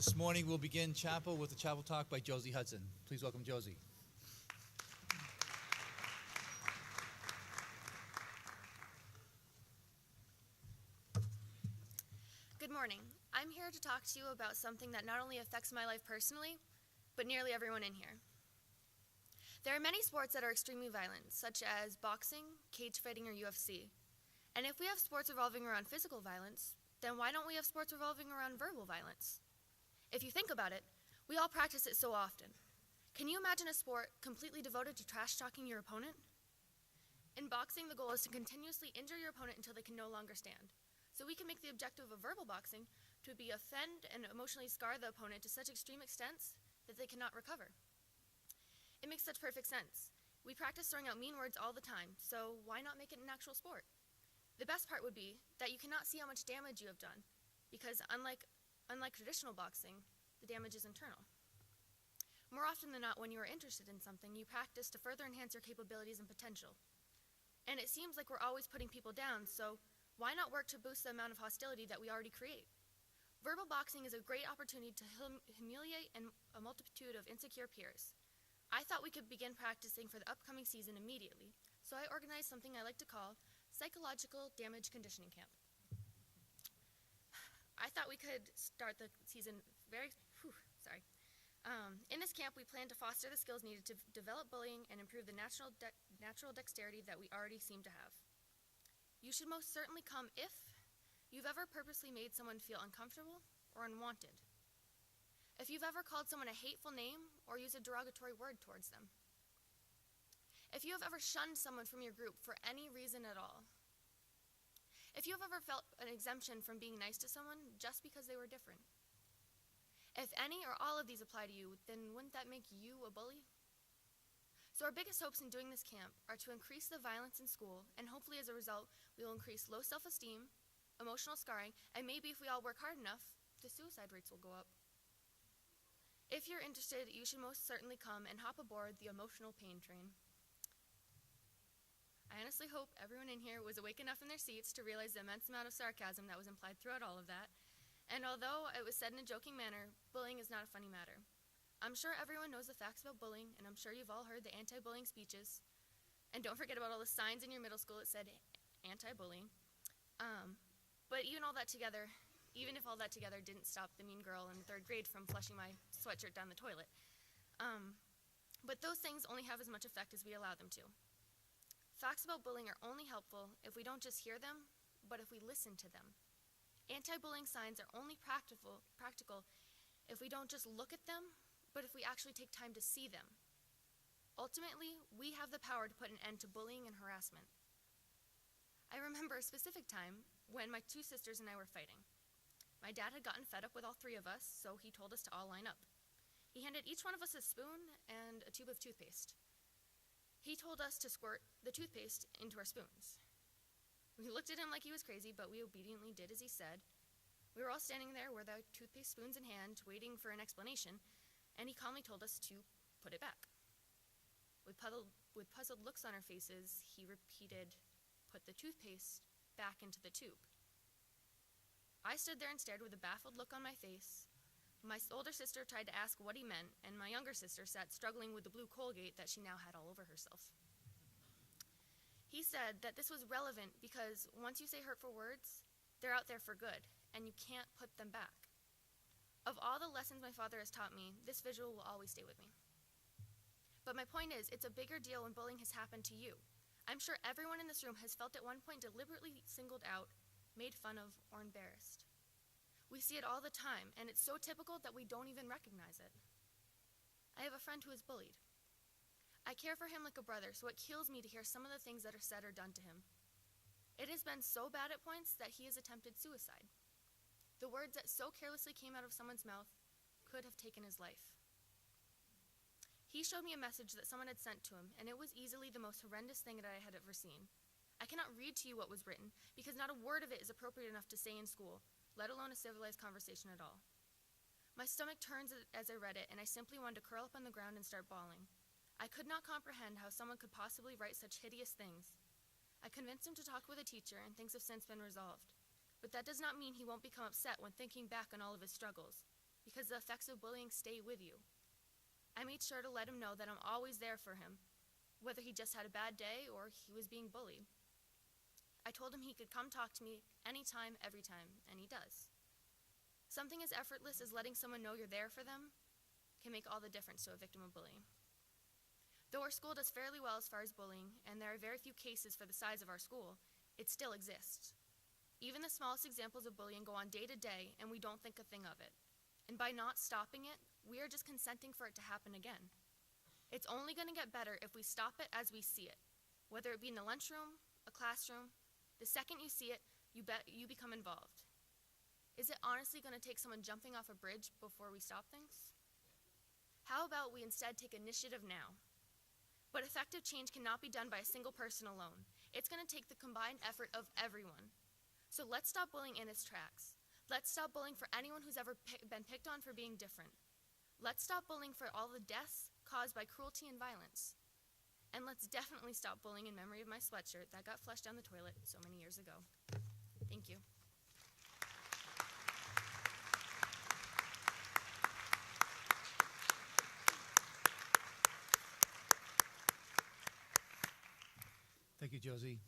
This morning we'll begin chapel with a chapel talk by Josie Hudson. Please welcome Josie. Good morning. I'm here to talk to you about something that not only affects my life personally, but nearly everyone in here. There are many sports that are extremely violent, such as boxing, cage fighting, or UFC. And if we have sports revolving around physical violence, then why don't we have sports revolving around verbal violence? If you think about it, we all practice it so often. Can you imagine a sport completely devoted to trash-talking your opponent? In boxing, the goal is to continuously injure your opponent until they can no longer stand. So we can make the objective of verbal boxing to be offend and emotionally scar the opponent to such extreme extents that they cannot recover. It makes such perfect sense. We practice throwing out mean words all the time, so why not make it an actual sport? The best part would be that you cannot see how much damage you have done, because unlike traditional boxing, the damage is internal. More often than not, when you are interested in something, you practice to further enhance your capabilities and potential. And it seems like we're always putting people down, so why not work to boost the amount of hostility that we already create? Verbal boxing is a great opportunity to humiliate a multitude of insecure peers. I thought we could begin practicing for the upcoming season immediately, so I organized something I like to call Psychological Damage Conditioning Camp. I thought we could start the season in this camp, we plan to foster the skills needed to develop bullying and improve the natural dexterity that we already seem to have. You should most certainly come if you've ever purposely made someone feel uncomfortable or unwanted. If you've ever called someone a hateful name or used a derogatory word towards them. If you have ever shunned someone from your group for any reason at all. If you have ever felt an exemption from being nice to someone just because they were different. If any or all of these apply to you, then wouldn't that make you a bully? So our biggest hopes in doing this camp are to increase the violence in school, and hopefully as a result, we will increase low self-esteem, emotional scarring, and maybe if we all work hard enough, the suicide rates will go up. If you're interested, you should most certainly come and hop aboard the emotional pain train. I honestly hope everyone in here was awake enough in their seats to realize the immense amount of sarcasm that was implied throughout all of that. And although it was said in a joking manner, bullying is not a funny matter. I'm sure everyone knows the facts about bullying, and I'm sure you've all heard the anti-bullying speeches. And don't forget about all the signs in your middle school that said anti-bullying. But even if all that together didn't stop the mean girl in 3rd grade from flushing my sweatshirt down the toilet. But those things only have as much effect as we allow them to. Facts about bullying are only helpful if we don't just hear them, but if we listen to them. Anti-bullying signs are only practical if we don't just look at them, but if we actually take time to see them. Ultimately, we have the power to put an end to bullying and harassment. I remember a specific time when my 2 sisters and I were fighting. My dad had gotten fed up with all 3 of us, so he told us to all line up. He handed each one of us a spoon and a tube of toothpaste. He told us to squirt the toothpaste into our spoons. We looked at him like he was crazy, but we obediently did as he said. We were all standing there with our toothpaste spoons in hand, waiting for an explanation, and he calmly told us to put it back. With puzzled looks on our faces, he repeated, "Put the toothpaste back into the tube." I stood there and stared with a baffled look on my face. My older sister tried to ask what he meant, and my younger sister sat struggling with the blue Colgate that she now had all over herself. He said that this was relevant because once you say hurtful words, they're out there for good, and you can't put them back. Of all the lessons my father has taught me, this visual will always stay with me. But my point is, it's a bigger deal when bullying has happened to you. I'm sure everyone in this room has felt at one point deliberately singled out, made fun of, or embarrassed. We see it all the time, and it's so typical that we don't even recognize it. I have a friend who is bullied. I care for him like a brother, so it kills me to hear some of the things that are said or done to him. It has been so bad at points that he has attempted suicide. The words that so carelessly came out of someone's mouth could have taken his life. He showed me a message that someone had sent to him, and it was easily the most horrendous thing that I had ever seen. I cannot read to you what was written, because not a word of it is appropriate enough to say in school, let alone a civilized conversation at all. My stomach turns as I read it, and I simply wanted to curl up on the ground and start bawling. I could not comprehend how someone could possibly write such hideous things. I convinced him to talk with a teacher, and things have since been resolved. But that does not mean he won't become upset when thinking back on all of his struggles. because the effects of bullying stay with you. I made sure to let him know that I'm always there for him, whether he just had a bad day or he was being bullied. I told him he could come talk to me anytime, every time, and he does. Something as effortless as letting someone know you're there for them can make all the difference to a victim of bullying. Though our school does fairly well as far as bullying, and there are very few cases for the size of our school, it still exists. Even the smallest examples of bullying go on day to day, and we don't think a thing of it. And by not stopping it, we are just consenting for it to happen again. It's only going to get better if we stop it as we see it, whether it be in the lunchroom, a classroom. The second you see it, you become involved. Is it honestly going to take someone jumping off a bridge before we stop things? How about we instead take initiative now? But effective change cannot be done by a single person alone. It's going to take the combined effort of everyone. So let's stop bullying in its tracks. Let's stop bullying for anyone who's ever been picked on for being different. Let's stop bullying for all the deaths caused by cruelty and violence. And let's definitely stop bullying in memory of my sweatshirt that got flushed down the toilet so many years ago. Thank you. Thank you, Josie.